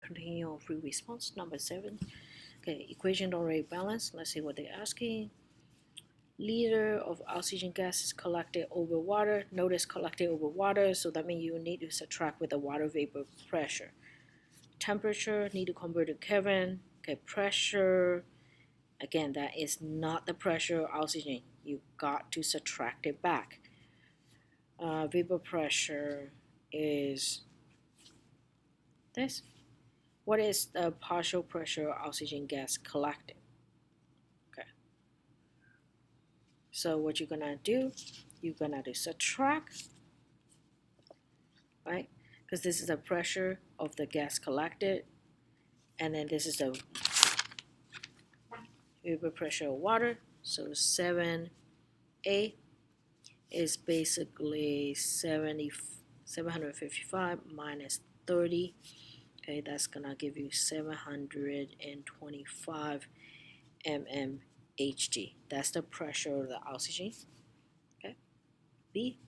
Continue free response. Number 7. Okay, equation already balanced. Let's see what they're asking. Liter of oxygen gas is collected over water. Notice collected over water, so that means you need to subtract with the water vapor pressure. Temperature, need to convert to Kelvin. Okay, pressure, again, that is not the pressure of oxygen. You got to subtract it back. Vapor pressure is this. What is the partial pressure of oxygen gas collected? Okay. So what you're gonna do, you're gonna do subtract, right? Because this is the pressure of the gas collected, and then this is the vapor pressure of water. So 7A is basically 755 minus 30. Okay, that's gonna give you 725 mmHg. That's the pressure of the oxygen. Okay. B,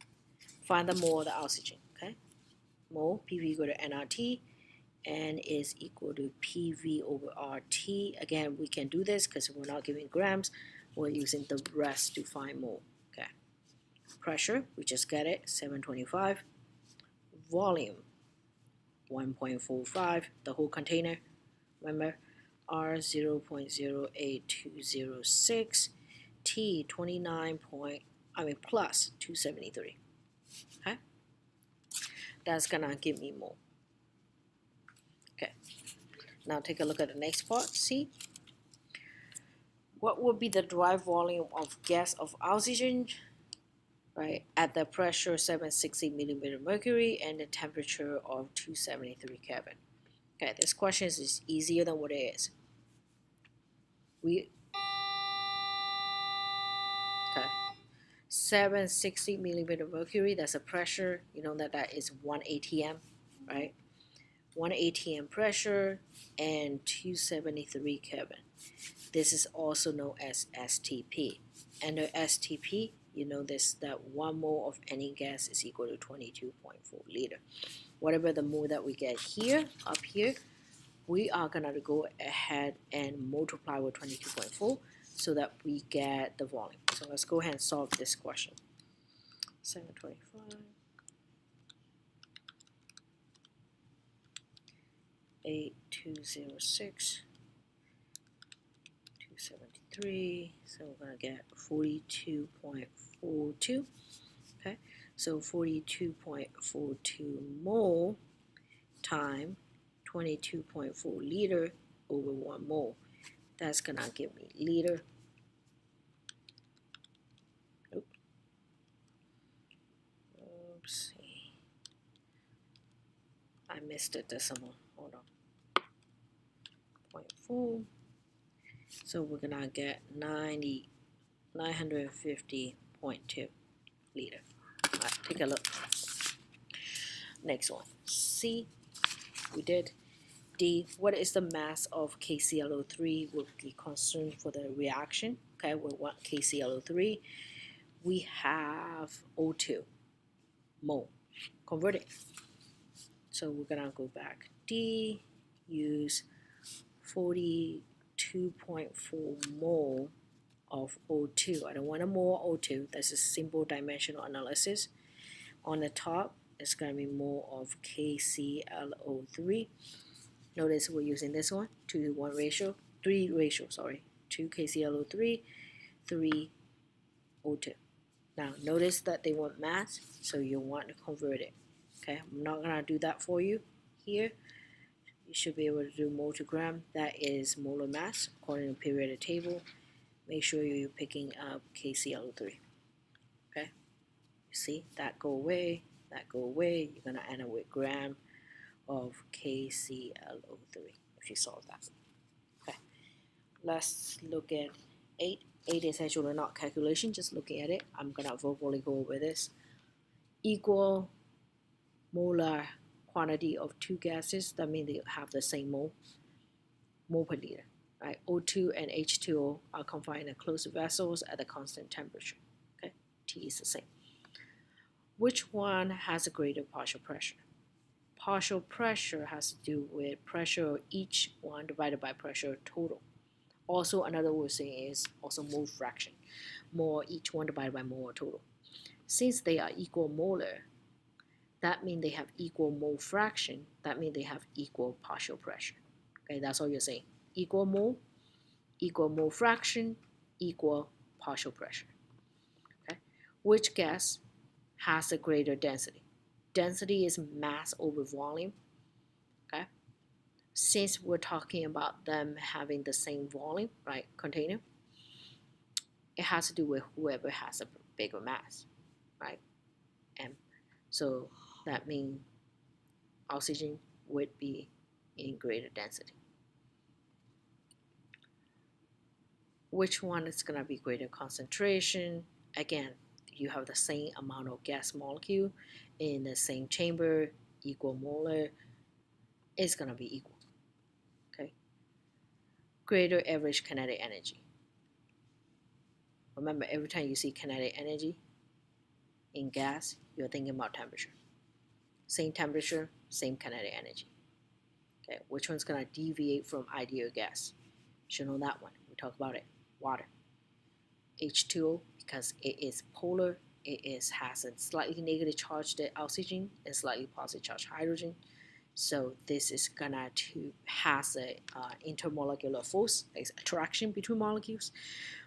find the mole of the oxygen. Okay, mole PV equal to nRT. N is equal to PV over RT. Again, we can do this because we're not giving grams. We're using the rest to find mole. Okay. Pressure, we just get it, 725. Volume, 1.45, the whole container. Remember, R 0.08206, T 29 plus 273. Okay, that's gonna give me mole. Okay, now take a look at the next part. See, what would be the dry volume of gas of oxygen, right, at the pressure 760 millimeter mercury and the temperature of 273 Kelvin. Okay, this question is easier than what it is. Okay, 760 millimeter mercury, that's a pressure. You know that is 1 atm, right? 1 atm pressure and 273 Kelvin. This is also known as STP. Under STP, you know this, that 1 mole of any gas is equal to 22.4 liter. Whatever the mole that we get here, up here, we are gonna go ahead and multiply with 22.4 so that we get the volume. So let's go ahead and solve this question. 725, 8206, 273, so we're gonna get 42.42. Okay, so 42.42 mole time 22.4 liter over 1 mole. That's gonna give me liter. Oops. I missed a decimal. Hold on. 0.4. So we're gonna get 950.2 liter. All right, take a look. Next one. C, we did. D, what is the mass of KClO3 will be consumed for the reaction? Okay, we want KClO3. We have O2 mole. Convert it. So we're gonna go back. D, use 42.4 mole of O2. I don't want a mole O2. That's a simple dimensional analysis. On the top, it's gonna be mole of KClO3. Notice we're using this one, 2 to 1 ratio, 3 ratio, sorry, 2 KClO3, 3 O2. Now notice that they want mass, so you want to convert it. Okay, I'm not gonna do that for you here. You should be able to do mole to gram. That is molar mass according to the periodic table. Make sure you're picking up KClO3. Okay, you see that go away, that go away. You're gonna end up with gram of KClO3 if you solve that. Okay, let's look at 8. 8 is actually not calculation, just looking at it. I'm gonna verbally go over this. Equal molar quantity of 2 gases, that means they have the same mole per liter, right? O2 and H2O are confined in closed vessels at a constant temperature. Okay, T is the same. Which one has a greater partial pressure? partial pressure has to do with pressure of each one divided by pressure total. Also, another way of saying is also mole fraction. Mole each one divided by mole total. Since they are equal molar, that means they have equal mole fraction. That means they have equal partial pressure. Okay, that's all you're saying. Equal mole fraction, equal partial pressure. Okay, which gas has a greater density? Density is mass over volume. Okay, since we're talking about them having the same volume, right, container, it has to do with whoever has a bigger mass, right? And so that means oxygen would be in greater density. Which one is going to be greater concentration? Again, you have the same amount of gas molecule in the same chamber, equal molar, it's going to be equal. Okay. Greater average kinetic energy. Remember, every time you see kinetic energy in gas, you're thinking about temperature. Same temperature, same kinetic energy. Okay, which one's going to deviate from ideal gas? You should know that one. We talk about it. Water. H2O, because it is polar, has a slightly negative charge to oxygen and slightly positive charge hydrogen. So this is gonna has a intermolecular force, like attraction between molecules.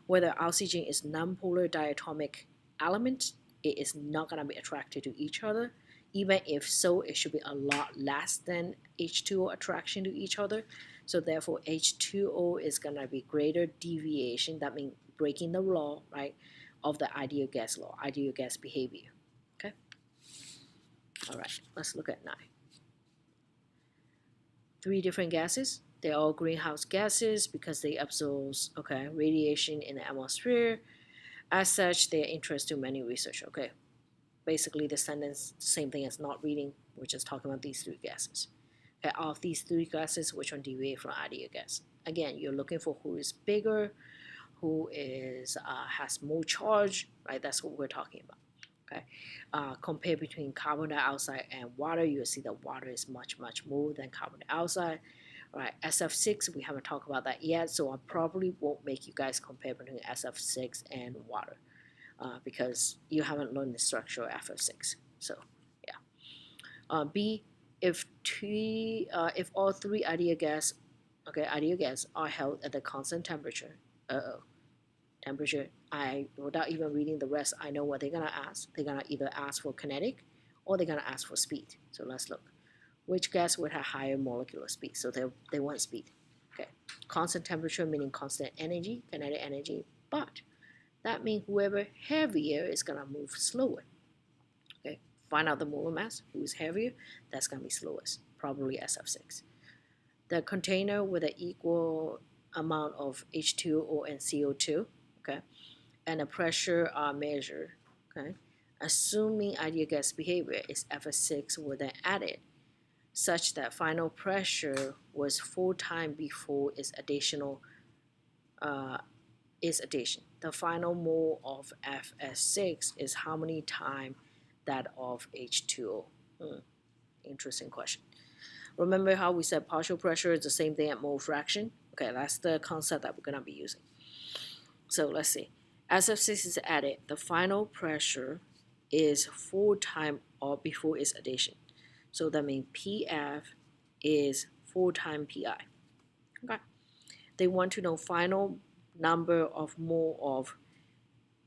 Whether oxygen is non-polar diatomic element, it is not gonna be attracted to each other. Even if so, it should be a lot less than H2O attraction to each other. So therefore, H2O is gonna be greater deviation. That means breaking the law, right, of the ideal gas law, ideal gas behavior. Okay. All right. Let's look at 9. 3 different gases. They're all greenhouse gases because they absorb radiation in the atmosphere. As such, they're interesting to many research. Okay, basically the sentence same thing as not reading. We're just talking about these 3 gases. Okay, of these 3 gases, which one deviate from ideal gas? Again, you're looking for who is bigger, who is has more charge, right? That's what we're talking about. Okay, compare between carbon dioxide and water, you'll see that water is much more than carbon dioxide. All right, SF6, we haven't talked about that yet, so I probably won't make you guys compare between SF6 and water because you haven't learned the structure of SF6. So yeah. B, if all 3 ideal gas are held at the constant temperature, temperature, without even reading the rest, I know what they're gonna ask. They're gonna either ask for kinetic or they're gonna ask for speed. So let's look. Which gas would have higher molecular speed? So they want speed. Okay, constant temperature meaning constant energy, kinetic energy, but that means whoever heavier is gonna move slower. Okay, find out the molar mass. Who is heavier? That's gonna be slowest, probably SF6. The container with an equal amount of H2O and CO2. Okay, and the pressure are measured. Okay, assuming ideal gas behavior is F6 were then added, such that final pressure was 4 times before its addition. The final mole of F6 is how many times that of H2O? Interesting question. Remember how we said partial pressure is the same thing at mole fraction? Okay, that's the concept that we're gonna be using. So let's see. As F6 is added, the final pressure is 4 times or before its addition. So that means PF is 4 times PI. Okay. They want to know final number of mole of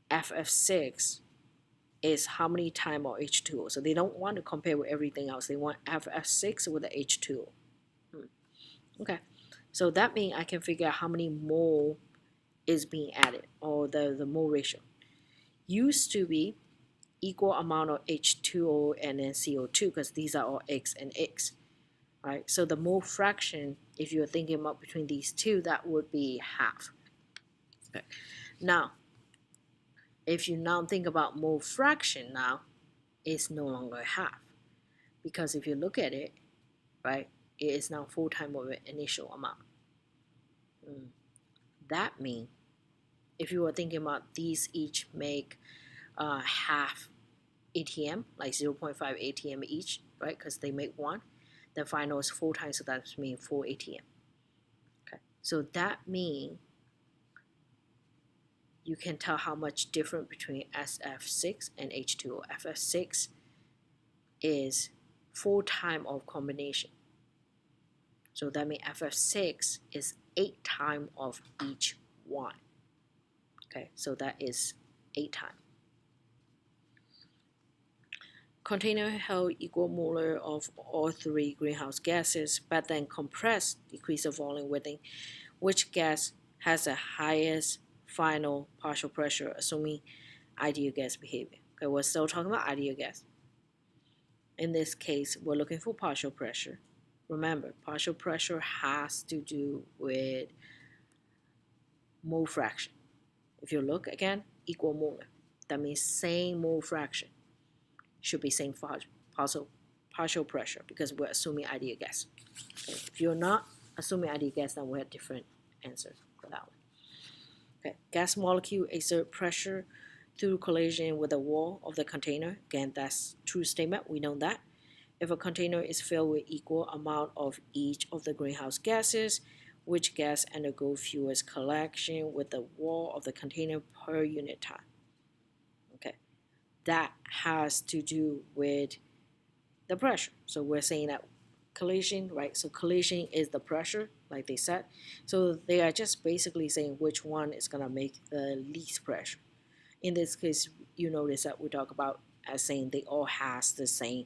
FF6 is how many times of H2O. So they don't want to compare with everything else. They want FF6 with the H2O. Okay. So that means I can figure out how many mole is being added, or the mole ratio. Used to be equal amount of H2O and then CO2 because these are all X and X, right? So the mole fraction, if you're thinking about between these two, that would be half. Okay. Now, if you now think about mole fraction now, it's no longer half because if you look at it, right, it is now 4 times of the initial amount. That means if you were thinking about these each make half ATM, like 0.5 ATM each, right? Because they make 1. the final is 4 times, so that means 4 atm. Okay, so that means you can tell how much different between SF6 and H2O. FF6 is 4 times of combination. So that means FF6 is 8 times of each one. Okay, so that is 8 times. Container held equal molar of all 3 greenhouse gases, but then compressed, decrease the volume within which gas has the highest final partial pressure, assuming ideal gas behavior. Okay, we're still talking about ideal gas. In this case, we're looking for partial pressure. Remember, partial pressure has to do with mole fraction. If you look again, equal molar. That means same mole fraction. Should be same partial pressure because we're assuming ideal gas. Okay. If you're not assuming ideal gas, then we have different answer for that one. Okay. Gas molecule exert pressure through collision with the wall of the container. Again, that's true statement. We know that. If a container is filled with equal amount of each of the greenhouse gases, which gas undergo fewest collision with the wall of the container per unit time? Okay, that has to do with the pressure. So we're saying that collision, right? So collision is the pressure, like they said. So they are just basically saying which one is gonna make the least pressure. In this case, you notice that we talk about as saying they all has the same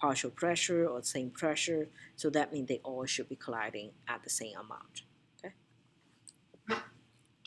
partial pressure or same pressure. So that means they all should be colliding at the same amount.